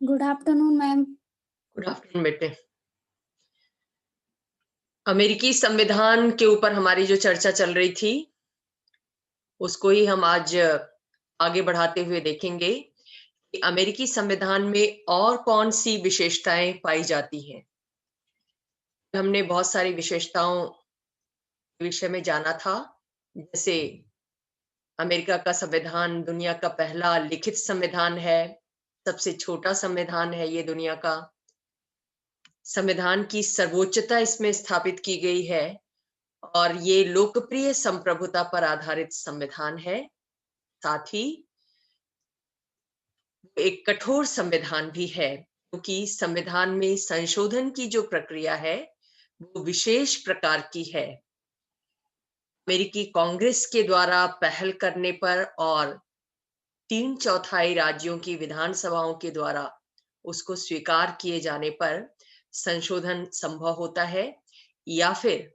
Good afternoon ma'am. Good afternoon बेटे। अमेरिकी संविधान के ऊपर हमारी जो चर्चा चल रही थी उसको ही हम आज आगे बढ़ाते हुए देखेंगे कि अमेरिकी संविधान में और कौन सी विशेषताएं पाई जाती हैं। हमने बहुत सारी विशेषताओं के विषय में जाना था, जैसे अमेरिका का संविधान दुनिया का पहला लिखित संविधान है, सबसे छोटा संविधान है ये दुनिया का। संविधान की सर्वोच्चता इसमें स्थापित की गई है और ये लोकप्रिय संप्रभुता पर आधारित संविधान है। साथ ही एक कठोर संविधान भी है, क्योंकि संविधान में संशोधन की जो प्रक्रिया है वो विशेष प्रकार की है। अमेरिकी कांग्रेस के द्वारा पहल करने पर और 3/4 राज्यों की विधानसभाओं के द्वारा उसको स्वीकार किए जाने पर संशोधन संभव होता है, या फिर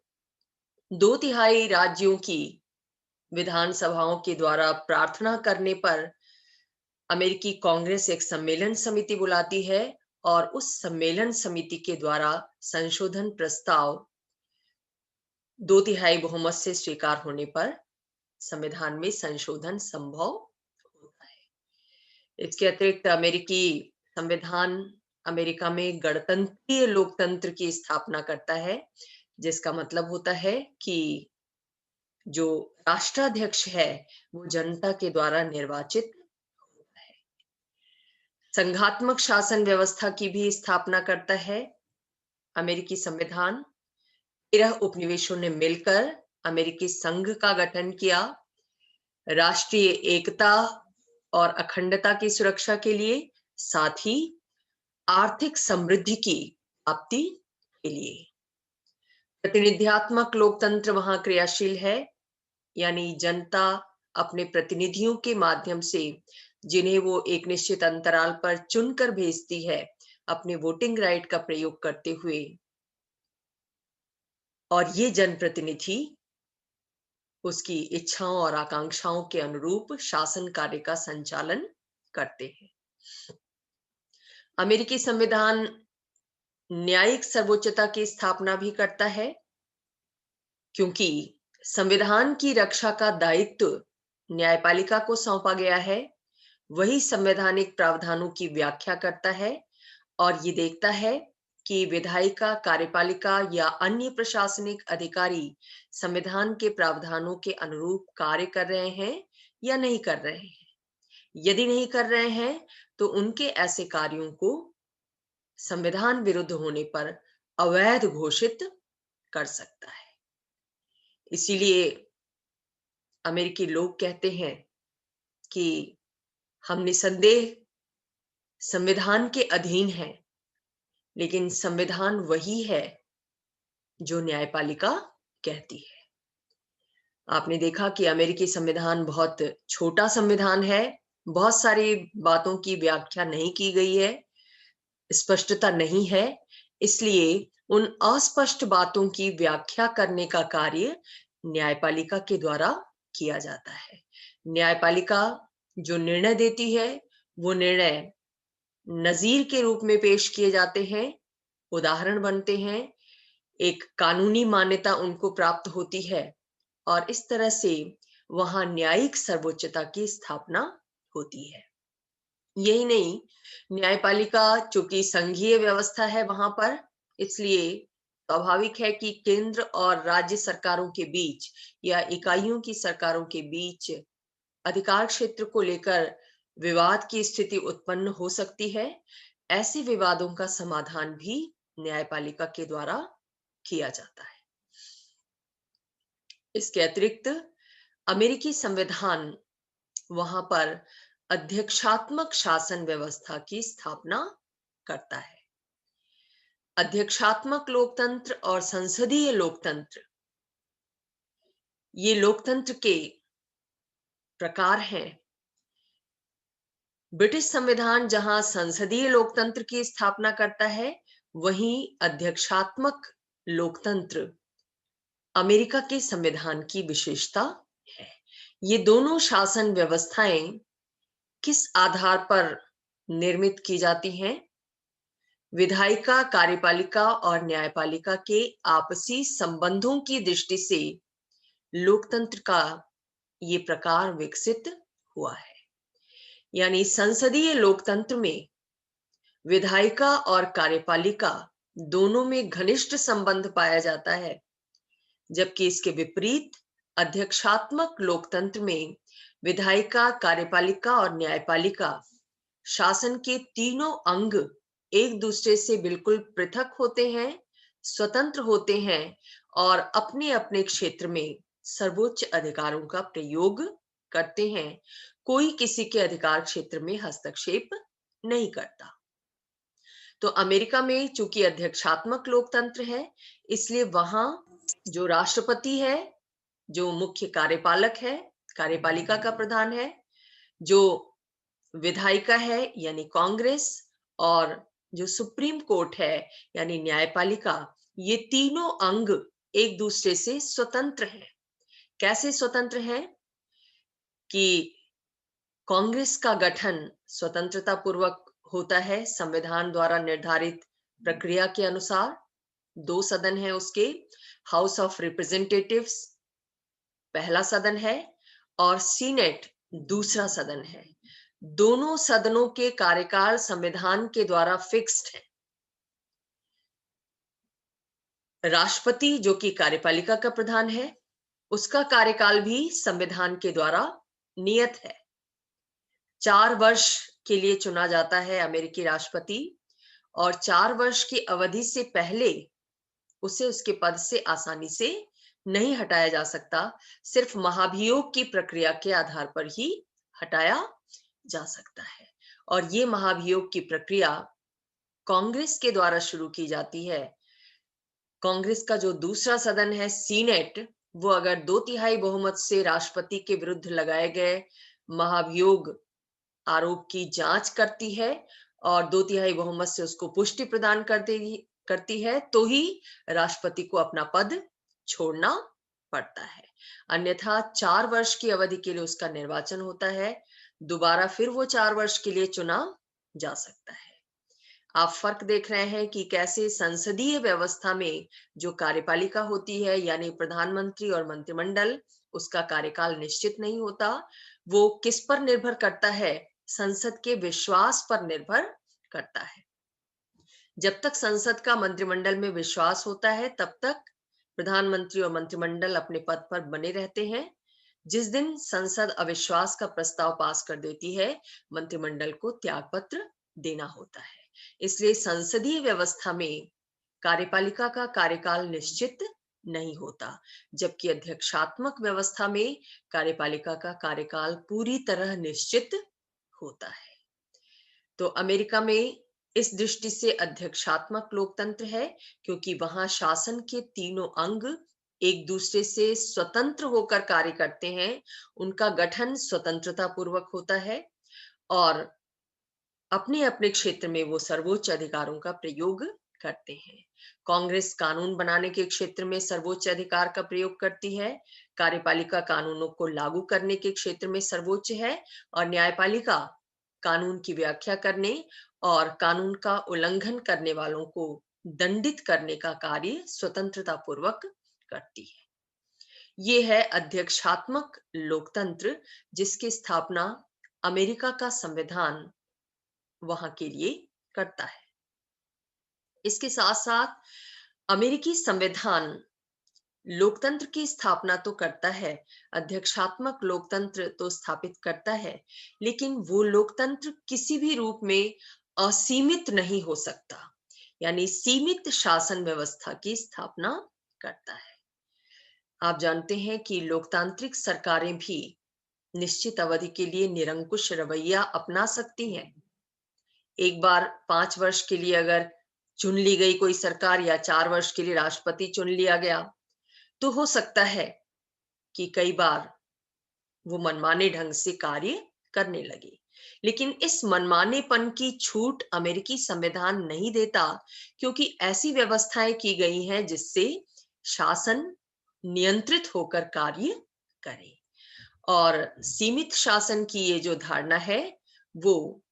2/3 राज्यों की विधानसभाओं के द्वारा प्रार्थना करने पर अमेरिकी कांग्रेस एक सम्मेलन समिति बुलाती है और उस सम्मेलन समिति के द्वारा संशोधन प्रस्ताव 2/3 बहुमत से स्वीकार होने पर संविधान में संशोधन संभव होता है। इसके अतिरिक्त अमेरिकी संविधान अमेरिका में गणतंत्रीय लोकतंत्र की स्थापना करता है, जिसका मतलब होता है कि जो राष्ट्राध्यक्ष है वो जनता के द्वारा निर्वाचित होता है। संघात्मक शासन व्यवस्था की भी स्थापना करता है अमेरिकी संविधान। 13 उपनिवेशों ने मिलकर अमेरिकी संघ का गठन किया, राष्ट्रीय एकता और अखंडता की सुरक्षा के लिए, साथ ही आर्थिक समृद्धि की प्राप्ति के लिए। प्रतिनिधियात्मक लोकतंत्र वहां क्रियाशील है, यानी जनता अपने प्रतिनिधियों के माध्यम से, जिन्हें वो एक निश्चित अंतराल पर चुनकर भेजती है, अपने वोटिंग राइट का प्रयोग करते हुए, और ये जनप्रतिनिधि उसकी इच्छाओं और आकांक्षाओं के अनुरूप शासन कार्य का संचालन करते हैं। अमेरिकी संविधान न्यायिक सर्वोच्चता की स्थापना भी करता है, क्योंकि संविधान की रक्षा का दायित्व न्यायपालिका को सौंपा गया है। वही संवैधानिक प्रावधानों की व्याख्या करता है और ये देखता है कि विधायिका, कार्यपालिका या अन्य प्रशासनिक अधिकारी संविधान के प्रावधानों के अनुरूप कार्य कर रहे हैं या नहीं कर रहे हैं। यदि नहीं कर रहे हैं तो उनके ऐसे कार्यों को संविधान विरुद्ध होने पर अवैध घोषित कर सकता है। इसीलिए अमेरिकी लोग कहते हैं कि हम निसंदेह संविधान के अधीन हैं, लेकिन संविधान वही है जो न्यायपालिका कहती है। आपने देखा कि अमेरिकी संविधान बहुत छोटा संविधान है, बहुत सारी बातों की व्याख्या नहीं की गई है, स्पष्टता नहीं है, इसलिए उन अस्पष्ट बातों की व्याख्या करने का कार्य न्यायपालिका के द्वारा किया जाता है। न्यायपालिका जो निर्णय देती है वो निर्णय नजीर के रूप में पेश किए जाते हैं, उदाहरण बनते हैं, एक कानूनी मान्यता उनको प्राप्त होती है और इस तरह से वहां न्यायिक सर्वोच्चता की स्थापना होती है। यही नहीं, न्यायपालिका चूंकि संघीय व्यवस्था है वहां पर, इसलिए स्वाभाविक है कि केंद्र और राज्य सरकारों के बीच या इकाइयों की सरकारों के बीच अधिकार क्षेत्र को लेकर विवाद की स्थिति उत्पन्न हो सकती है। ऐसे विवादों का समाधान भी न्यायपालिका के द्वारा किया जाता है। इसके अतिरिक्त अमेरिकी संविधान वहां पर अध्यक्षात्मक शासन व्यवस्था की स्थापना करता है। अध्यक्षात्मक लोकतंत्र और संसदीय लोकतंत्र, ये लोकतंत्र के प्रकार हैं। ब्रिटिश संविधान जहां संसदीय लोकतंत्र की स्थापना करता है, वहीं अध्यक्षात्मक लोकतंत्र अमेरिका के संविधान की विशेषता है। ये दोनों शासन व्यवस्थाएं किस आधार पर निर्मित की जाती हैं। विधायिका, कार्यपालिका और न्यायपालिका के आपसी संबंधों की दृष्टि से लोकतंत्र का ये प्रकार विकसित हुआ है। यानी संसदीय लोकतंत्र में विधायिका और कार्यपालिका दोनों में घनिष्ठ संबंध पाया जाता है, जबकि इसके विपरीत अध्यक्षात्मक लोकतंत्र में विधायिका, कार्यपालिका और न्यायपालिका शासन के तीनों अंग एक दूसरे से बिल्कुल पृथक होते हैं, स्वतंत्र होते हैं और अपने अपने क्षेत्र में सर्वोच्च अधिकारों का प्रयोग करते हैं। कोई किसी के अधिकार क्षेत्र में हस्तक्षेप नहीं करता। तो अमेरिका में चूंकि अध्यक्षात्मक लोकतंत्र है, इसलिए वहां जो राष्ट्रपति है, जो मुख्य कार्यपालक है, कार्यपालिका का प्रधान है, जो विधायिका है यानी कांग्रेस, और जो सुप्रीम कोर्ट है यानी न्यायपालिका, ये तीनों अंग एक दूसरे से स्वतंत्र हैं। कैसे स्वतंत्र हैं कि कांग्रेस का गठन स्वतंत्रता पूर्वक होता है संविधान द्वारा निर्धारित प्रक्रिया के अनुसार। 2 सदन है उसके, हाउस ऑफ रिप्रेजेंटेटिव्स पहला सदन है और सीनेट दूसरा सदन है। दोनों सदनों के कार्यकाल संविधान के द्वारा फिक्स्ड है। राष्ट्रपति जो कि कार्यपालिका का प्रधान है, उसका कार्यकाल भी संविधान के द्वारा नियत है। 4 वर्ष के लिए चुना जाता है अमेरिकी राष्ट्रपति, और 4 वर्ष की अवधि से पहले उसे उसके पद से आसानी से नहीं हटाया जा सकता। सिर्फ महाभियोग की प्रक्रिया के आधार पर ही हटाया जा सकता है, और ये महाभियोग की प्रक्रिया कांग्रेस के द्वारा शुरू की जाती है। कांग्रेस का जो दूसरा सदन है सीनेट, वो अगर 2/3 बहुमत से राष्ट्रपति के विरुद्ध लगाए गए महाभियोग आरोप की जांच करती है और 2/3 बहुमत से उसको पुष्टि प्रदान करती है, तो ही राष्ट्रपति को अपना पद छोड़ना पड़ता है। अन्यथा 4 वर्ष की अवधि के लिए उसका निर्वाचन होता है, दोबारा फिर वो 4 वर्ष के लिए चुना जा सकता है। आप फर्क देख रहे हैं कि कैसे संसदीय व्यवस्था में जो कार्यपालिका होती है यानी प्रधानमंत्री और मंत्रिमंडल, उसका कार्यकाल निश्चित नहीं होता। वो किस पर निर्भर करता है? संसद के विश्वास पर निर्भर करता है। जब तक संसद का मंत्रिमंडल में विश्वास होता है, तब तक प्रधानमंत्री और मंत्रिमंडल अपने पद पर बने रहते हैं। जिस दिन संसद अविश्वास का प्रस्ताव पास कर देती है, मंत्रिमंडल को त्यागपत्र देना होता है। इसलिए संसदीय व्यवस्था में कार्यपालिका का कार्यकाल निश्चित नहीं होता, जबकि अध्यक्षात्मक व्यवस्था में कार्यपालिका का कार्यकाल पूरी तरह निश्चित होता है। तो अमेरिका में इस दृष्टि से अध्यक्षात्मक लोकतंत्र है, क्योंकि वहां शासन के तीनों अंग एक दूसरे से स्वतंत्र होकर कार्य करते हैं। उनका गठन स्वतंत्रता पूर्वक होता है और अपने अपने क्षेत्र में वो सर्वोच्च अधिकारों का प्रयोग करते हैं। कांग्रेस कानून बनाने के क्षेत्र में सर्वोच्च अधिकार का प्रयोग करती है, कार्यपालिका कानूनों को लागू करने के क्षेत्र में सर्वोच्च है, और न्यायपालिका कानून की व्याख्या करने और कानून का उल्लंघन करने वालों को दंडित करने का कार्य स्वतंत्रता पूर्वक करती है। ये है अध्यक्षात्मक लोकतंत्र, जिसकी स्थापना अमेरिका का संविधान वहां के लिए करता है। इसके साथ साथ अमेरिकी संविधान लोकतंत्र की स्थापना तो करता है, अध्यक्षात्मक लोकतंत्र तो स्थापित करता है, लेकिन वो लोकतंत्र किसी भी रूप में असीमित नहीं हो सकता, यानी सीमित शासन व्यवस्था की स्थापना करता है। आप जानते हैं कि लोकतांत्रिक सरकारें भी निश्चित अवधि के लिए निरंकुश रवैया अपना सकती हैं। एक बार 5 वर्ष के लिए अगर चुन ली गई कोई सरकार, या 4 वर्ष के लिए राष्ट्रपति चुन लिया गया, तो हो सकता है कि कई बार वो मनमाने ढंग से कार्य करने लगे। लेकिन इस मनमानेपन की छूट अमेरिकी संविधान नहीं देता, क्योंकि ऐसी व्यवस्थाएं की गई हैं जिससे शासन नियंत्रित होकर कार्य करे। और सीमित शासन की ये जो धारणा है, वो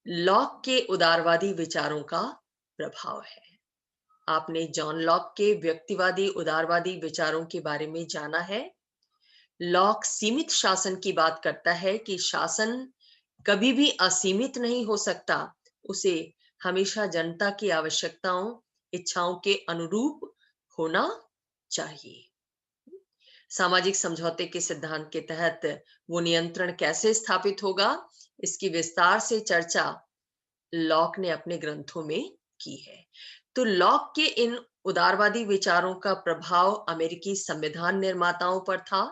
लॉक के उदारवादी विचारों का प्रभाव है। आपने जॉन लॉक के व्यक्तिवादी उदारवादी विचारों के बारे में जाना है। लॉक सीमित शासन की बात करता है कि शासन कभी भी असीमित नहीं हो सकता, उसे हमेशा जनता की आवश्यकताओं, इच्छाओं के अनुरूप होना चाहिए। सामाजिक समझौते के सिद्धांत के तहत वो नियंत्रण कैसे स्थापित होगा, इसकी विस्तार से चर्चा लॉक ने अपने ग्रंथों में की है। तो लॉक के इन उदारवादी विचारों का प्रभाव अमेरिकी संविधान निर्माताओं पर था।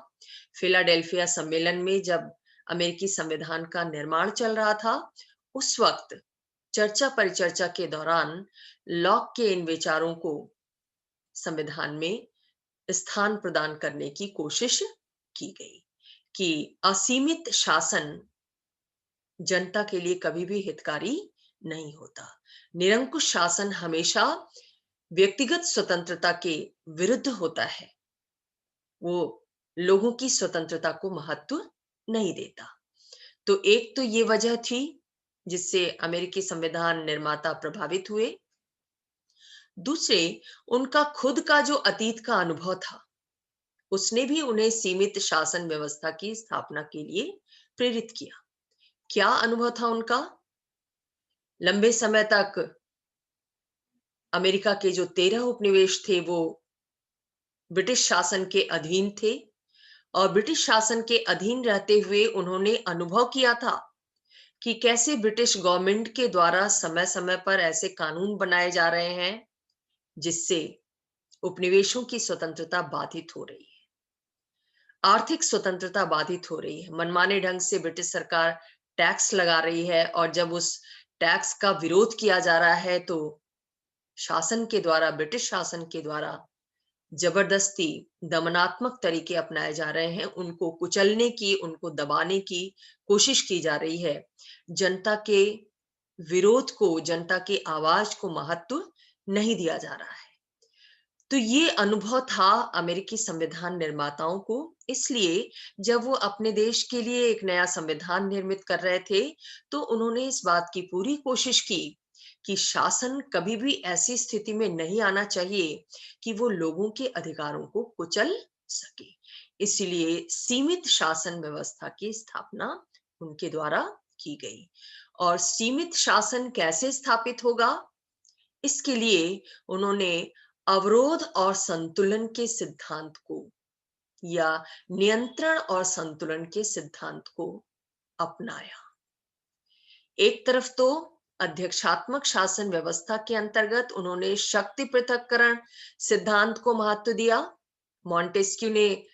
फिलाडेल्फिया सम्मेलन में जब अमेरिकी संविधान का निर्माण चल रहा था, उस वक्त चर्चा परिचर्चा के दौरान लॉक के इन विचारों को संविधान में स्थान प्रदान करने की कोशिश की गई कि असीमित शासन जनता के लिए कभी भी हितकारी नहीं होता। निरंकुश शासन हमेशा व्यक्तिगत स्वतंत्रता के विरुद्ध होता है। वो लोगों की स्वतंत्रता को महत्व नहीं देता। तो एक तो ये वजह थी जिससे अमेरिकी संविधान निर्माता प्रभावित हुए। दूसरे, उनका खुद का जो अतीत का अनुभव था, उसने भी उन्हें सीमित शासन व्यवस्था की स्थापना के लिए प्रेरित किया। क्या अनुभव था उनका? लंबे समय तक अमेरिका के जो 13 उपनिवेश थे वो ब्रिटिश शासन के अधीन थे, और ब्रिटिश शासन के अधीन रहते हुए उन्होंने अनुभव किया था कि कैसे ब्रिटिश गवर्नमेंट के द्वारा समय समय पर ऐसे कानून बनाए जा रहे हैं जिससे उपनिवेशों की स्वतंत्रता बाधित हो रही है, आर्थिक स्वतंत्रता बाधित हो रही है। मनमाने ढंग से ब्रिटिश सरकार टैक्स लगा रही है, और जब उस टैक्स का विरोध किया जा रहा है तो शासन के द्वारा, ब्रिटिश शासन के द्वारा जबरदस्ती दमनात्मक तरीके अपनाए जा रहे हैं, उनको कुचलने की, उनको दबाने की कोशिश की जा रही है। जनता के विरोध को, जनता की आवाज को महत्व नहीं दिया जा रहा है। तो ये अनुभव था अमेरिकी संविधान निर्माताओं को। इसलिए जब वो अपने देश के लिए एक नया संविधान निर्मित कर रहे थे, तो उन्होंने इस बात की पूरी कोशिश की कि शासन कभी भी ऐसी स्थिति में नहीं आना चाहिए कि वो लोगों के अधिकारों को कुचल सके। इसलिए सीमित शासन व्यवस्था की स्थापना उनके द्वारा की गई। और सीमित शासन कैसे स्थापित होगा, इसके लिए उन्होंने अवरोध और संतुलन के सिद्धांत को, या नियंत्रण और संतुलन के सिद्धांत को अपनाया। एक तरफ तो अध्यक्षात्मक शासन व्यवस्था के अंतर्गत उन्होंने शक्ति पृथक्करण सिद्धांत को महत्व दिया। मॉन्टेस्क्यू ने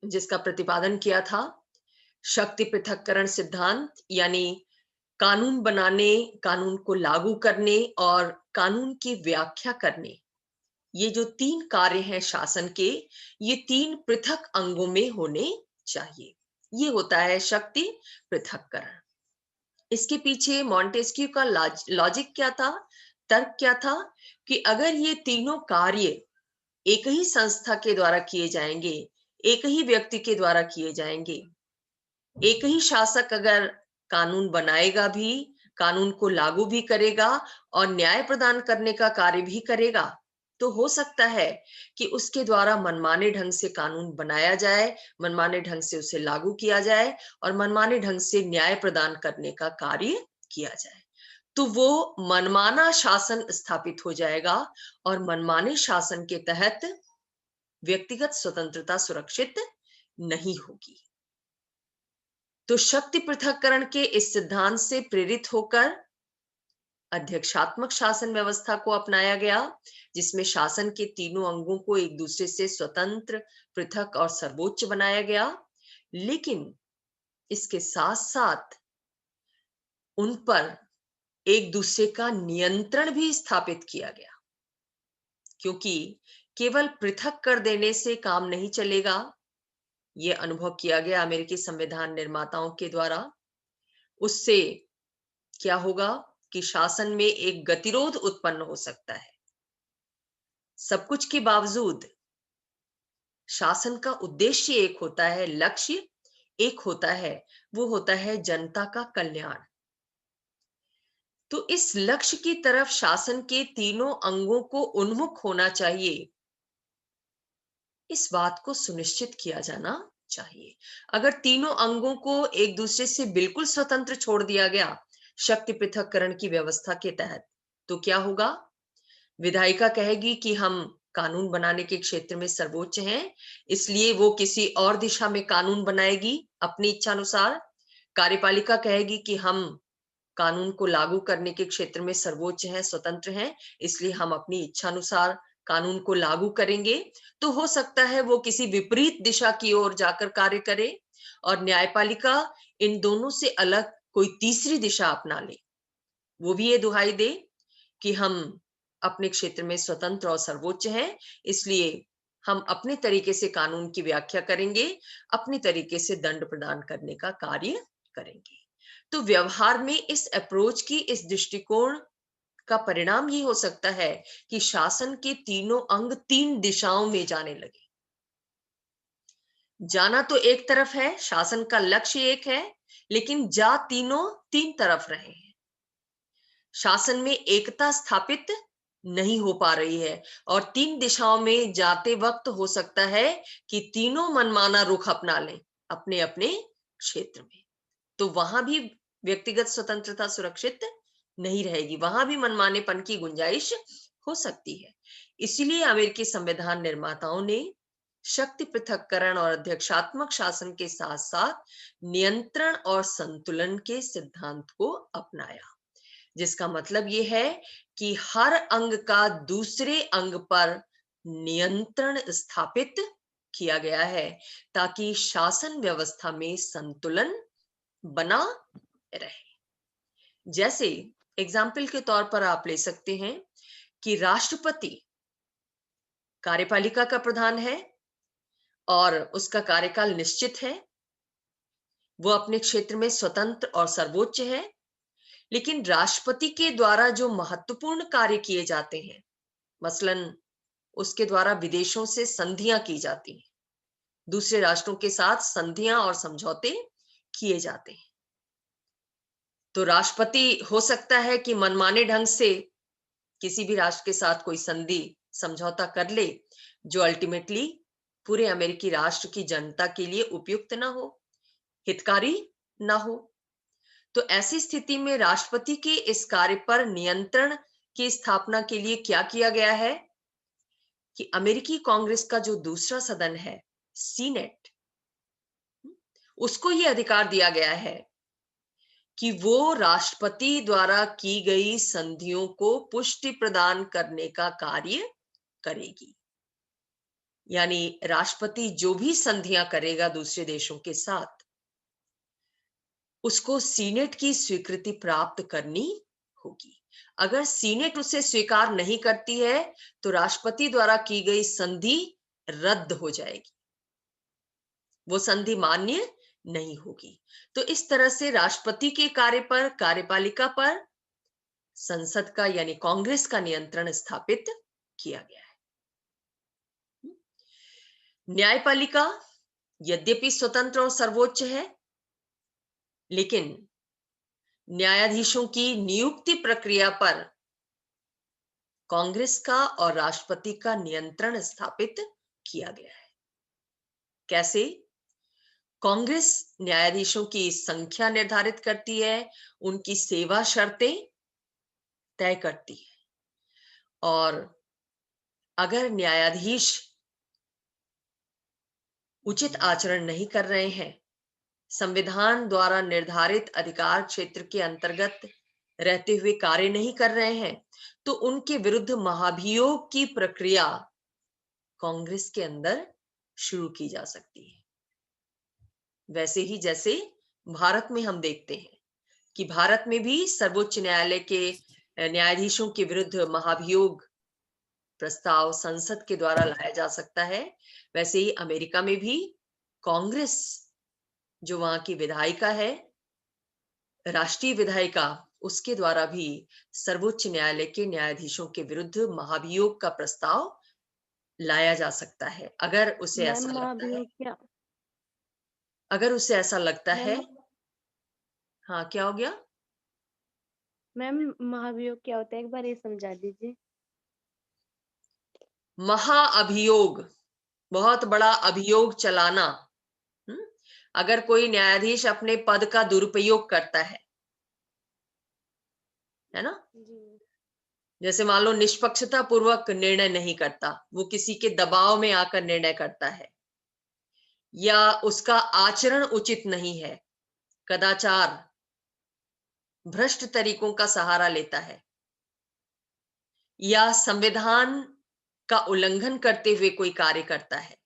जिसका प्रतिपादन किया था, शक्ति पृथक्करण सिद्धांत, यानी कानून बनाने, कानून को लागू करने और कानून की व्याख्या करने, ये जो 3 कार्य हैं शासन के, ये 3 पृथक अंगों में होने चाहिए। ये होता है शक्ति पृथक्करण। इसके पीछे मॉन्टेस्क्यू का लॉजिक क्या था, तर्क क्या था, कि अगर ये तीनों कार्य एक ही संस्था के द्वारा किए जाएंगे, एक ही व्यक्ति के द्वारा किए जाएंगे, एक ही शासक अगर कानून बनाएगा भी, कानून को लागू भी करेगा और न्याय प्रदान करने का कार्य भी करेगा, तो हो सकता है कि उसके द्वारा मनमाने ढंग से कानून बनाया जाए, मनमाने ढंग से उसे लागू किया जाए और मनमाने ढंग से न्याय प्रदान करने का कार्य किया जाए। तो वो मनमाना शासन स्थापित हो जाएगा, और मनमाने शासन के तहत व्यक्तिगत स्वतंत्रता सुरक्षित नहीं होगी। तो शक्ति पृथक्करण के इस सिद्धांत से प्रेरित होकर अध्यक्षात्मक शासन व्यवस्था को अपनाया गया, जिसमें शासन के तीनों अंगों को एक दूसरे से स्वतंत्र, पृथक और सर्वोच्च बनाया गया। लेकिन इसके साथ साथ उन पर एक दूसरे का नियंत्रण भी स्थापित किया गया, क्योंकि केवल पृथक कर देने से काम नहीं चलेगा। ये अनुभव किया गया अमेरिकी संविधान निर्माताओं के द्वारा। उससे क्या होगा कि शासन में एक गतिरोध उत्पन्न हो सकता है। सब कुछ के बावजूद शासन का उद्देश्य एक होता है, लक्ष्य एक होता है, वो होता है जनता का कल्याण, तो इस लक्ष्य की तरफ शासन के तीनों अंगों को उन्मुख होना चाहिए, इस बात को सुनिश्चित किया जाना चाहिए। अगर तीनों अंगों को एक दूसरे से बिल्कुल स्वतंत्र छोड़ दिया गया शक्ति पृथक्करण की व्यवस्था के तहत, तो क्या होगा? विधायिका कहेगी कि हम कानून बनाने के क्षेत्र में सर्वोच्च हैं, इसलिए वो किसी और दिशा में कानून बनाएगी अपनी इच्छा अनुसार। कार्यपालिका कहेगी कि हम कानून को लागू करने के क्षेत्र में सर्वोच्च हैं, स्वतंत्र हैं, इसलिए हम अपनी इच्छा अनुसार कानून को लागू करेंगे। तो हो सकता है वो किसी विपरीत दिशा की ओर जाकर कार्य करे और न्यायपालिका इन दोनों से अलग कोई तीसरी दिशा अपना ले। वो भी ये दुहाई दे कि हम अपने क्षेत्र में स्वतंत्र और सर्वोच्च हैं, इसलिए हम अपने तरीके से कानून की व्याख्या करेंगे, अपने तरीके से दंड प्रदान करने का कार्य करेंगे। तो व्यवहार में इस अप्रोच की, इस दृष्टिकोण का परिणाम ये हो सकता है कि शासन के तीनों अंग तीन दिशाओं में जाने लगे। जाना तो एक तरफ है, शासन का लक्ष्य एक है, लेकिन जा तीनों तीन तरफ रहे हैं। शासन में एकता स्थापित नहीं हो पा रही है और तीन दिशाओं में जाते वक्त हो सकता है कि तीनों मनमाना रुख अपना लें अपने अपने क्षेत्र में। तो वहां भी व्यक्तिगत स्वतंत्रता सुरक्षित नहीं रहेगी, वहां भी मनमानेपन की गुंजाइश हो सकती है। इसीलिए अमेरिकी संविधान निर्माताओं ने शक्ति पृथक्करण और अध्यक्षात्मक शासन के साथ साथ नियंत्रण और संतुलन के सिद्धांत को अपनाया, जिसका मतलब ये है कि हर अंग का दूसरे अंग पर नियंत्रण स्थापित किया गया है ताकि शासन व्यवस्था में संतुलन बना रहे। जैसे एग्जाम्पल के तौर पर आप ले सकते हैं कि राष्ट्रपति कार्यपालिका का प्रधान है और उसका कार्यकाल निश्चित है, वो अपने क्षेत्र में स्वतंत्र और सर्वोच्च है, लेकिन राष्ट्रपति के द्वारा जो महत्वपूर्ण कार्य किए जाते हैं, मसलन उसके द्वारा विदेशों से संधियां की जाती हैं, दूसरे राष्ट्रों के साथ संधियां और समझौते किए जाते हैं। तो राष्ट्रपति हो सकता है कि मनमाने ढंग से किसी भी राष्ट्र के साथ कोई संधि समझौता कर ले जो अल्टीमेटली पूरे अमेरिकी राष्ट्र की जनता के लिए उपयुक्त ना हो, हितकारी ना हो। तो ऐसी स्थिति में राष्ट्रपति के इस कार्य पर नियंत्रण की स्थापना के लिए क्या किया गया है कि अमेरिकी कांग्रेस का जो दूसरा सदन है, सीनेट, उसको ये अधिकार दिया गया है कि वो राष्ट्रपति द्वारा की गई संधियों को पुष्टि प्रदान करने का कार्य करेगी। यानी राष्ट्रपति जो भी संधियां करेगा दूसरे देशों के साथ, उसको सीनेट की स्वीकृति प्राप्त करनी होगी। अगर सीनेट उसे स्वीकार नहीं करती है तो राष्ट्रपति द्वारा की गई संधि रद्द हो जाएगी, वो संधि मान्य नहीं होगी। तो इस तरह से राष्ट्रपति के कार्य पर, कार्यपालिका पर संसद का यानी कांग्रेस का नियंत्रण स्थापित किया गया है। न्यायपालिका यद्यपि स्वतंत्र और सर्वोच्च है, लेकिन न्यायाधीशों की नियुक्ति प्रक्रिया पर कांग्रेस का और राष्ट्रपति का नियंत्रण स्थापित किया गया है। कैसे? कांग्रेस न्यायाधीशों की संख्या निर्धारित करती है, उनकी सेवा शर्तें तय करती है, और अगर न्यायाधीश उचित आचरण नहीं कर रहे हैं, संविधान द्वारा निर्धारित अधिकार क्षेत्र के अंतर्गत रहते हुए कार्य नहीं कर रहे हैं, तो उनके विरुद्ध महाभियोग की प्रक्रिया कांग्रेस के अंदर शुरू की जा सकती है। वैसे ही जैसे भारत में हम देखते हैं कि भारत में भी सर्वोच्च न्यायालय के न्यायाधीशों के विरुद्ध महाभियोग प्रस्ताव संसद के द्वारा लाया जा सकता है, वैसे ही अमेरिका में भी कांग्रेस जो वहां की विधायिका है, राष्ट्रीय विधायिका, उसके द्वारा भी सर्वोच्च न्यायालय के न्यायाधीशों के विरुद्ध महाभियोग का प्रस्ताव लाया जा सकता है। अगर उसे मैम ऐसा लगता है, महाभियोग क्या? अगर उसे ऐसा लगता है। मैम हाँ, क्या हो गया? मैम महाभियोग क्या होता है, एक बार ये समझा दीजिए। महाअभियोग, बहुत बड़ा अभियोग चलाना। हम्म? अगर कोई न्यायाधीश अपने पद का दुरुपयोग करता है ना, जी। जैसे मान लो निष्पक्षता पूर्वक निर्णय नहीं करता, वो किसी के दबाव में आकर निर्णय करता है, या उसका आचरण उचित नहीं है, कदाचार, भ्रष्ट तरीकों का सहारा लेता है, या संविधान का उल्लंघन करते हुए कोई कार्य करता है,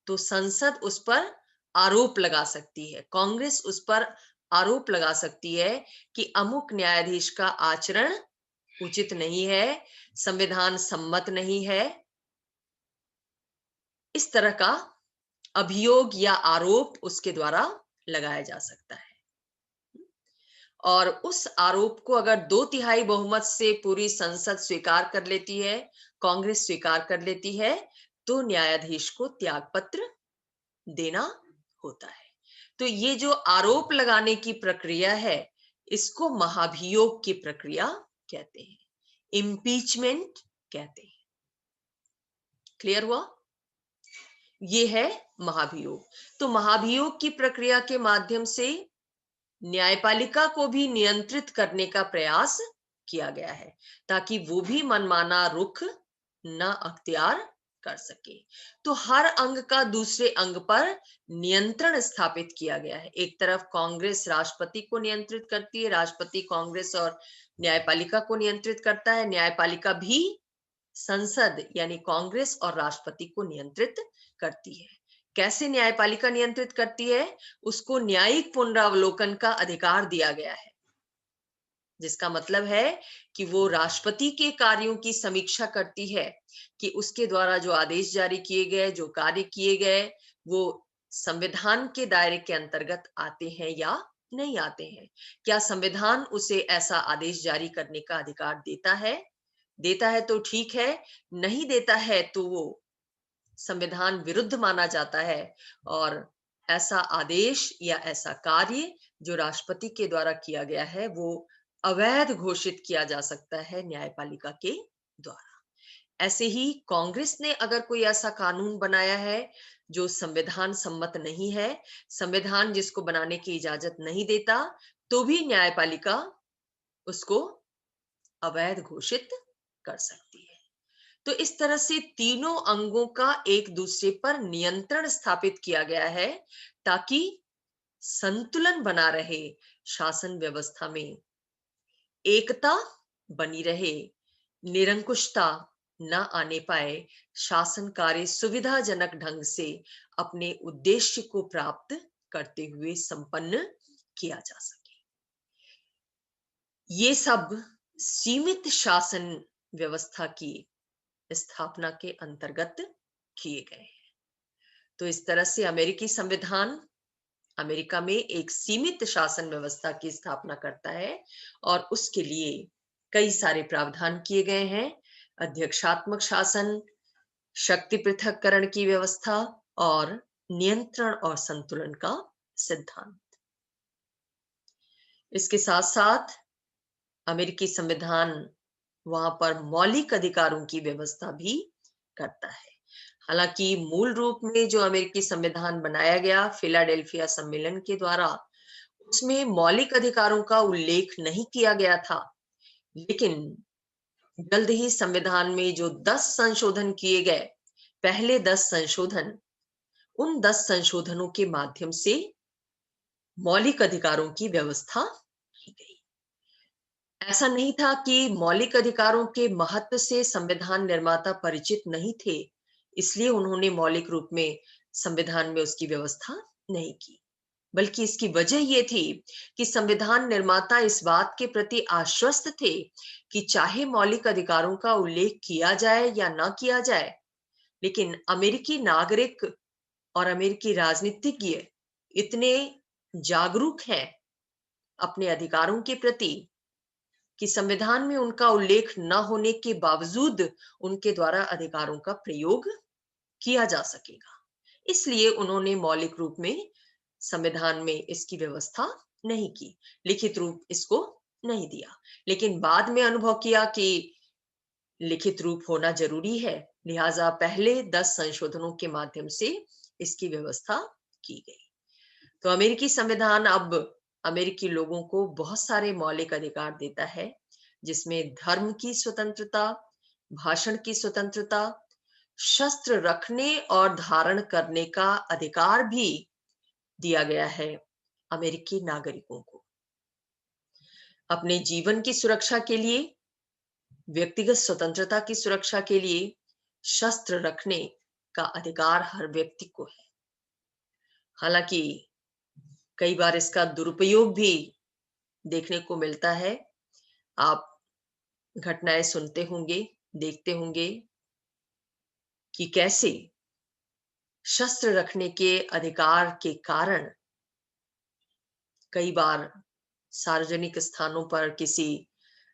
तो संसद उस पर आरोप लगा सकती है, कांग्रेस उस पर आरोप लगा सकती है कि अमुक न्यायाधीश का आचरण उचित नहीं है, संविधान सम्मत नहीं है। इस तरह का अभियोग या आरोप उसके द्वारा लगाया जा सकता है। और उस आरोप को अगर 2/3 बहुमत से पूरी संसद स्वीकार कर लेती है, कांग्रेस स्वीकार कर लेती है, तो न्यायाधीश को त्यागपत्र देना होता है। तो ये जो आरोप लगाने की प्रक्रिया है, इसको महाभियोग की प्रक्रिया कहते हैं, इम्पीचमेंट कहते हैं। क्लियर हुआ? ये है महाभियोग। तो महाभियोग की प्रक्रिया के माध्यम से न्यायपालिका को भी नियंत्रित करने का प्रयास किया गया है, ताकि वो भी मनमाना रुख न अख्तियार कर सके। तो हर अंग का दूसरे अंग पर नियंत्रण स्थापित किया गया है। एक तरफ कांग्रेस राष्ट्रपति को नियंत्रित करती है, राष्ट्रपति कांग्रेस और न्यायपालिका को नियंत्रित करता है, न्यायपालिका भी संसद यानी कांग्रेस और राष्ट्रपति को नियंत्रित करती है। कैसे न्यायपालिका नियंत्रित करती है? उसको न्यायिक पुनरावलोकन का अधिकार दिया गया है, जिसका मतलब है कि वो राष्ट्रपति के कार्यों की समीक्षा करती है कि उसके द्वारा जो आदेश जारी किए गए, जो कार्य किए गए, वो संविधान के दायरे के अंतर्गत आते हैं या नहीं आते हैं। क्या संविधान उसे ऐसा आदेश जारी करने का अधिकार देता है? देता है तो ठीक है, नहीं देता है तो वो संविधान विरुद्ध माना जाता है, और ऐसा आदेश या ऐसा कार्य जो राष्ट्रपति के द्वारा किया गया है, वो अवैध घोषित किया जा सकता है न्यायपालिका के द्वारा। ऐसे ही कांग्रेस ने अगर कोई ऐसा कानून बनाया है जो संविधान सम्मत नहीं है, संविधान जिसको बनाने की इजाजत नहीं देता, तो भी न्यायपालिका उसको अवैध घोषित कर सकती है। तो इस तरह से तीनों अंगों का एक दूसरे पर नियंत्रण स्थापित किया गया है, ताकि संतुलन बना रहे, शासन व्यवस्था में एकता बनी रहे, निरंकुशता न आने पाए, शासन कार्य सुविधाजनक ढंग से अपने उद्देश्य को प्राप्त करते हुए संपन्न किया जा सके। ये सब सीमित शासन व्यवस्था की स्थापना के अंतर्गत किए गए हैं। तो इस तरह से अमेरिकी संविधान अमेरिका में एक सीमित शासन व्यवस्था की स्थापना करता है, और उसके लिए कई सारे प्रावधान किए गए हैं। अध्यक्षात्मक शासन, शक्ति पृथक्करण की व्यवस्था, और नियंत्रण और संतुलन का सिद्धांत। इसके साथ साथ अमेरिकी संविधान वहां पर मौलिक अधिकारों की व्यवस्था भी करता है। हालांकि मूल रूप में जो अमेरिकी संविधान बनाया गया फिलाडेल्फिया सम्मेलन के द्वारा, उसमें मौलिक अधिकारों का उल्लेख नहीं किया गया था। लेकिन जल्द ही संविधान में जो 10 संशोधन किए गए, पहले 10 संशोधन, उन 10 संशोधनों के माध्यम से मौलिक अधिकारों की व्यवस्था की गई। ऐसा नहीं था कि मौलिक अधिकारों के महत्व से संविधान निर्माता परिचित नहीं थे, इसलिए उन्होंने मौलिक रूप में संविधान में उसकी व्यवस्था नहीं की। बल्कि इसकी वजह ये थी कि संविधान निर्माता इस बात के प्रति आश्वस्त थे कि चाहे मौलिक अधिकारों का उल्लेख किया जाए या ना किया जाए, लेकिन अमेरिकी नागरिक और अमेरिकी राजनीतिज्ञ इतने जागरूक हैं अपने अधिकारों के प्रति कि संविधान में उनका उल्लेख न होने के बावजूद उनके द्वारा अधिकारों का प्रयोग किया जा सकेगा। इसलिए उन्होंने मौलिक रूप में संविधान में इसकी व्यवस्था नहीं की, लिखित रूप इसको नहीं दिया, लेकिन बाद में अनुभव किया कि लिखित रूप होना जरूरी है, लिहाजा पहले 10 संशोधनों के माध्यम से इसकी व्यवस्था की गई। तो अमेरिकी संविधान अब अमेरिकी लोगों को बहुत सारे मौलिक अधिकार देता है, जिसमें धर्म की स्वतंत्रता, भाषण की स्वतंत्रता, शस्त्र रखने और धारण करने का अधिकार भी दिया गया है अमेरिकी नागरिकों को। अपने जीवन की सुरक्षा के लिए, व्यक्तिगत स्वतंत्रता की सुरक्षा के लिए शस्त्र रखने का अधिकार हर व्यक्ति को है। हालांकि कई बार इसका दुरुपयोग भी देखने को मिलता है। आप घटनाएं सुनते होंगे, देखते होंगे कि कैसे शस्त्र रखने के अधिकार के कारण कई बार सार्वजनिक स्थानों पर किसी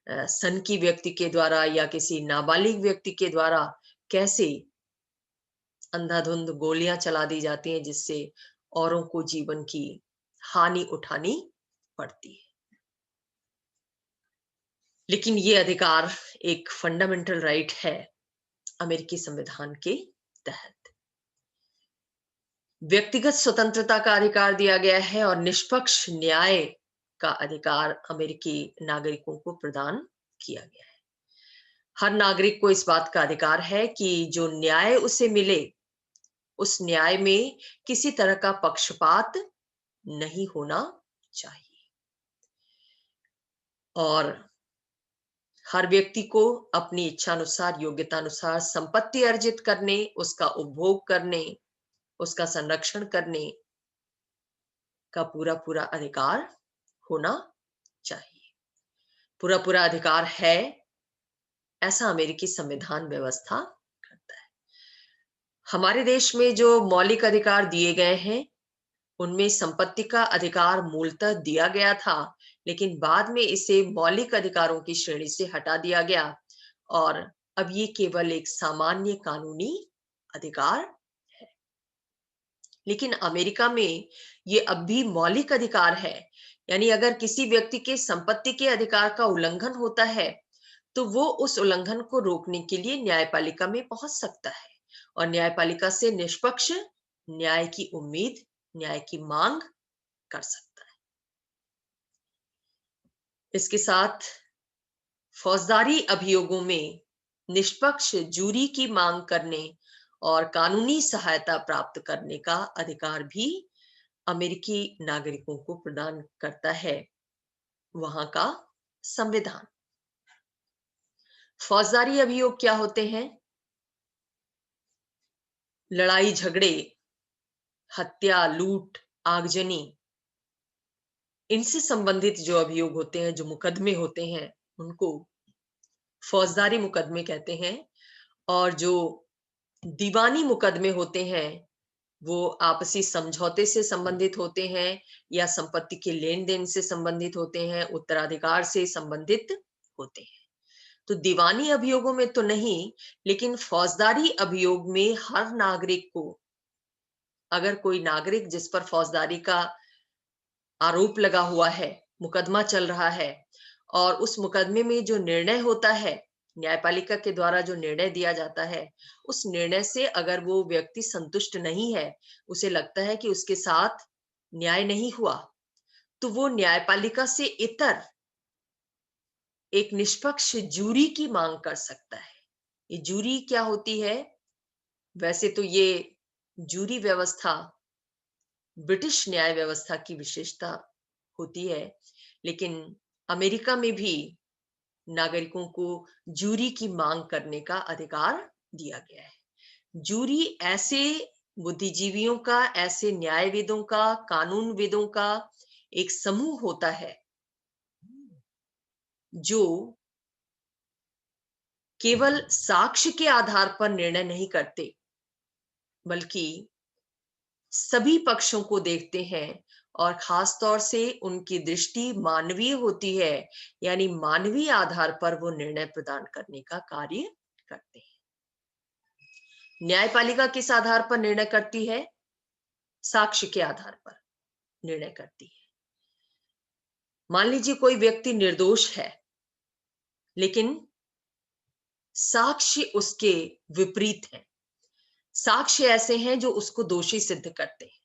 सनकी व्यक्ति के द्वारा या किसी नाबालिग व्यक्ति के द्वारा कैसे अंधाधुंध गोलियां चला दी जाती हैं, जिससे औरों को जीवन की हानि उठानी पड़ती है। लेकिन ये अधिकार एक फंडामेंटल राइट है अमेरिकी संविधान के तहत। व्यक्तिगत स्वतंत्रता का अधिकार दिया गया है और निष्पक्ष न्याय का अधिकार अमेरिकी नागरिकों को प्रदान किया गया है। हर नागरिक को इस बात का अधिकार है कि जो न्याय उसे मिले, उस न्याय में किसी तरह का पक्षपात नहीं होना चाहिए और हर व्यक्ति को अपनी इच्छा अनुसार, योग्यता अनुसार संपत्ति अर्जित करने, उसका उपभोग करने, उसका संरक्षण करने का पूरा पूरा अधिकार होना चाहिए। पूरा पूरा अधिकार है, ऐसा अमेरिकी संविधान व्यवस्था करता है। हमारे देश में जो मौलिक अधिकार दिए गए हैं, उनमें संपत्ति का अधिकार मूलतः दिया गया था, लेकिन बाद में इसे मौलिक अधिकारों की श्रेणी से हटा दिया गया और अब ये केवल एक सामान्य कानूनी अधिकार है। लेकिन अमेरिका में ये अब भी मौलिक अधिकार है, यानी अगर किसी व्यक्ति के संपत्ति के अधिकार का उल्लंघन होता है, तो वो उस उल्लंघन को रोकने के लिए न्यायपालिका में पहुंच सकता है और न्यायपालिका से निष्पक्ष न्याय की उम्मीद, न्याय की मांग कर सकता है। इसके साथ फौजदारी अभियोगों में निष्पक्ष जूरी की मांग करने और कानूनी सहायता प्राप्त करने का अधिकार भी अमेरिकी नागरिकों को प्रदान करता है वहां का संविधान। फौजदारी अभियोग क्या होते हैं? लड़ाई झगड़े, हत्या, लूट, आगजनी, इनसे संबंधित जो अभियोग होते हैं, जो मुकदमे होते हैं, उनको फौजदारी मुकदमे कहते हैं। और जो दीवानी मुकदमे होते हैं, वो आपसी समझौते से संबंधित होते हैं या संपत्ति के लेन देन से संबंधित होते हैं, उत्तराधिकार से संबंधित होते हैं। तो दीवानी अभियोगों में तो नहीं, लेकिन फौजदारी अभियोग में हर नागरिक को, अगर कोई नागरिक जिस पर फौजदारी का आरोप लगा हुआ है, मुकदमा चल रहा है और उस मुकदमे में जो निर्णय होता है, न्यायपालिका के द्वारा जो निर्णय दिया जाता है, उस निर्णय से अगर वो व्यक्ति संतुष्ट नहीं है, उसे लगता है कि उसके साथ न्याय नहीं हुआ, तो वो न्यायपालिका से इतर एक निष्पक्ष जूरी की मांग कर सकता है। ये जूरी क्या होती है? वैसे तो ये जूरी व्यवस्था ब्रिटिश न्याय व्यवस्था की विशेषता होती है, लेकिन अमेरिका में भी नागरिकों को जूरी की मांग करने का अधिकार दिया गया है। जूरी ऐसे बुद्धिजीवियों का, ऐसे न्यायविदों का, कानूनविदों का एक समूह होता है जो केवल साक्ष्य के आधार पर निर्णय नहीं करते, बल्कि सभी पक्षों को देखते हैं और खास तौर से उनकी दृष्टि मानवीय होती है, यानी मानवीय आधार पर वो निर्णय प्रदान करने का कार्य करते हैं। न्यायपालिका किस आधार पर निर्णय करती है? साक्ष्य के आधार पर निर्णय करती है। मान लीजिए कोई व्यक्ति निर्दोष है, लेकिन साक्ष्य उसके विपरीत हैं। साक्ष्य ऐसे हैं जो उसको दोषी सिद्ध करते हैं।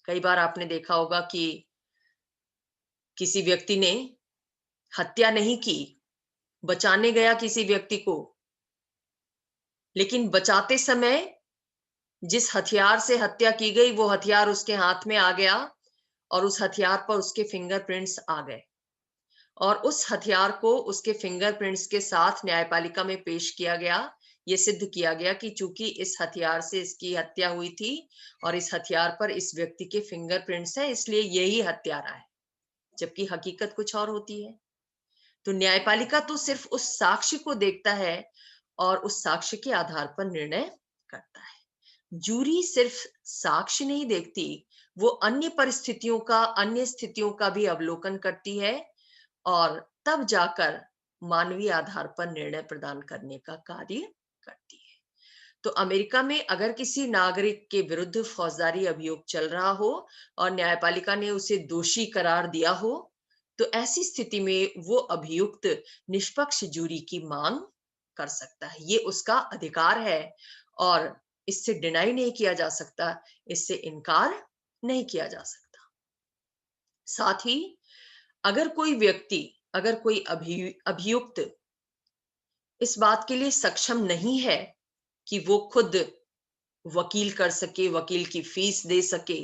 कई बार आपने देखा होगा कि किसी व्यक्ति ने हत्या नहीं की, बचाने गया किसी व्यक्ति को, लेकिन बचाते समय जिस हथियार से हत्या की गई वो हथियार उसके हाथ में आ गया और उस हथियार पर उसके फिंगरप्रिंट्स आ गए और उस हथियार को उसके फिंगरप्रिंट्स के साथ न्यायपालिका में पेश किया गया। ये सिद्ध किया गया कि चूंकि इस हथियार से इसकी हत्या हुई थी और इस हथियार पर इस व्यक्ति के फिंगरप्रिंट्स हैं, इसलिए यही हत्यारा है, जबकि हकीकत कुछ और होती है। तो न्यायपालिका तो सिर्फ उस साक्ष्य को देखता है और उस साक्ष्य के आधार पर निर्णय करता है। जूरी सिर्फ साक्ष्य नहीं देखती, वो अन्य परिस्थितियों का, अन्य स्थितियों का भी अवलोकन करती है और तब जाकर मानवीय आधार पर निर्णय प्रदान करने का कार्य करती है। तो अमेरिका में अगर किसी नागरिक के विरुद्ध फौजदारी अभियोग चल रहा हो और न्यायपालिका ने उसे दोषी करार दिया हो, तो ऐसी स्थिति में वो अभियुक्त निष्पक्ष जूरी की मांग कर सकता है। ये उसका अधिकार है और इससे डिनाई नहीं किया जा सकता, इससे इनकार नहीं किया जा सकता। साथ ही अगर कोई व्यक्ति, अगर कोई अभियुक्त इस बात के लिए सक्षम नहीं है कि वो खुद वकील कर सके, वकील की फीस दे सके,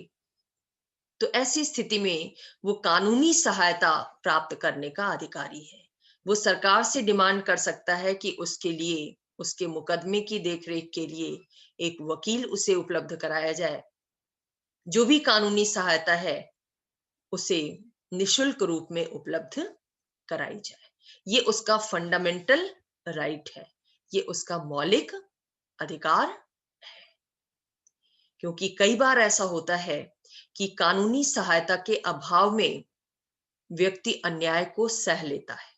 तो ऐसी स्थिति में वो कानूनी सहायता प्राप्त करने का अधिकारी है। वो सरकार से डिमांड कर सकता है कि उसके लिए, उसके मुकदमे की देखरेख के लिए एक वकील उसे उपलब्ध कराया जाए। जो भी कानूनी सहायता है उसे निशुल्क रूप में उपलब्ध कराई जाए। ये उसका फंडामेंटल राइट है, ये उसका मौलिक अधिकार है। क्योंकि कई बार ऐसा होता है कि कानूनी सहायता के अभाव में व्यक्ति अन्याय को सह लेता है।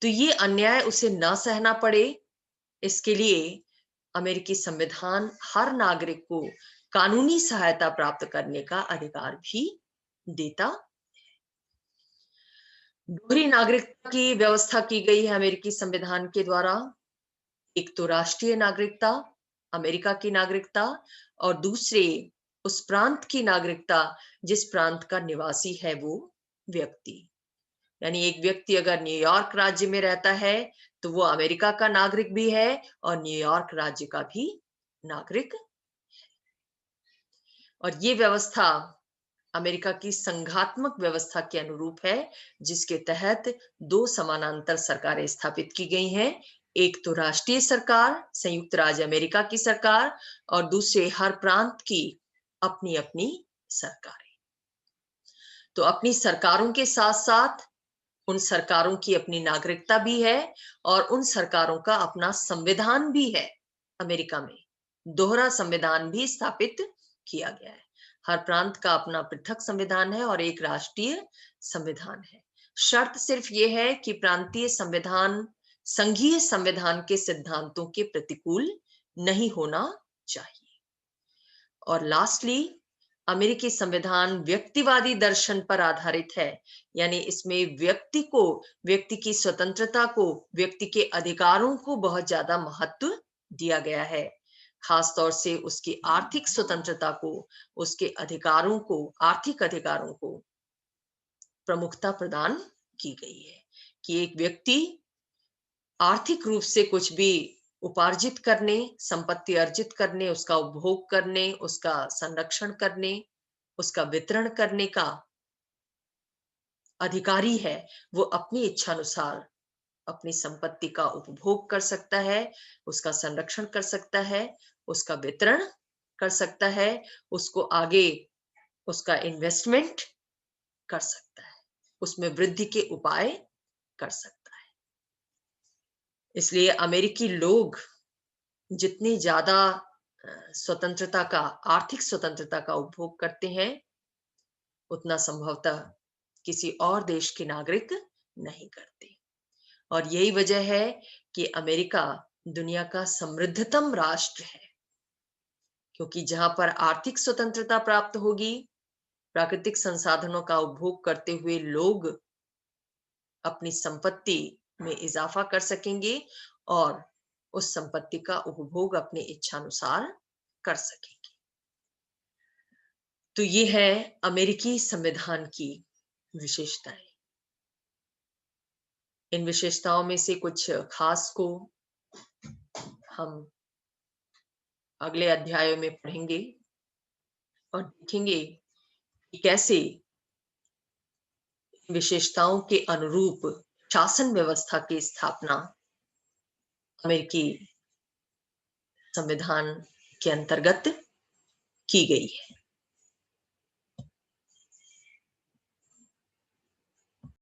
तो ये अन्याय उसे ना सहना पड़े, इसके लिए अमेरिकी संविधान हर नागरिक को कानूनी सहायता प्राप्त करने का अधिकार भी देता। दोहरी नागरिकता की व्यवस्था की गई है अमेरिकी संविधान के द्वारा। एक तो राष्ट्रीय नागरिकता, अमेरिका की नागरिकता, और दूसरे उस प्रांत की नागरिकता जिस प्रांत का निवासी है वो व्यक्ति। यानी एक व्यक्ति अगर न्यूयॉर्क राज्य में रहता है तो वो अमेरिका का नागरिक भी है और न्यूयॉर्क राज्य का भी नागरिक। और ये व्यवस्था अमेरिका की संघात्मक व्यवस्था के अनुरूप है, जिसके तहत दो समानांतर सरकारें स्थापित की गई हैं। एक तो राष्ट्रीय सरकार, संयुक्त राज्य अमेरिका की सरकार, और दूसरे हर प्रांत की अपनी अपनी सरकारें। तो अपनी सरकारों के साथ साथ उन सरकारों की अपनी नागरिकता भी है और उन सरकारों का अपना संविधान भी है। अमेरिका में दोहरा संविधान भी स्थापित किया गया है। हर प्रांत का अपना पृथक संविधान है और एक राष्ट्रीय संविधान है। शर्त सिर्फ ये है कि प्रांतीय संविधान संघीय संविधान के सिद्धांतों के प्रतिकूल नहीं होना चाहिए। और लास्टली, अमेरिकी संविधान व्यक्तिवादी दर्शन पर आधारित है, यानी इसमें व्यक्ति को, व्यक्ति की स्वतंत्रता को, व्यक्ति के अधिकारों को बहुत ज्यादा महत्व दिया गया है। खास तौर से उसकी आर्थिक स्वतंत्रता को, उसके अधिकारों को, आर्थिक अधिकारों को प्रमुखता प्रदान की गई है कि एक व्यक्ति आर्थिक रूप से कुछ भी उपार्जित करने, संपत्ति अर्जित करने, उसका उपभोग करने, उसका संरक्षण करने, उसका वितरण करने का अधिकारी है। वो अपनी इच्छा अनुसार अपनी संपत्ति का उपभोग कर सकता है, उसका संरक्षण कर सकता है, उसका वितरण कर सकता है, उसको आगे उसका इन्वेस्टमेंट कर सकता है, उसमें वृद्धि के उपाय कर सकता है। इसलिए अमेरिकी लोग जितनी ज्यादा स्वतंत्रता का, आर्थिक स्वतंत्रता का उपभोग करते हैं, उतना संभवतः किसी और देश के नागरिक नहीं करते। और यही वजह है कि अमेरिका दुनिया का समृद्धतम राष्ट्र है, क्योंकि जहां पर आर्थिक स्वतंत्रता प्राप्त होगी प्राकृतिक संसाधनों का उपभोग करते हुए लोग अपनी संपत्ति में इजाफा कर सकेंगे और उस संपत्ति का उपभोग अपनी इच्छानुसार कर सकेंगे। तो ये है अमेरिकी संविधान की विशेषताएं। इन विशेषताओं में से कुछ खास को हम अगले अध्यायों में पढ़ेंगे और देखेंगे कि कैसे विशेषताओं के अनुरूप शासन व्यवस्था की स्थापना अमेरिकी संविधान के अंतर्गत की गई है।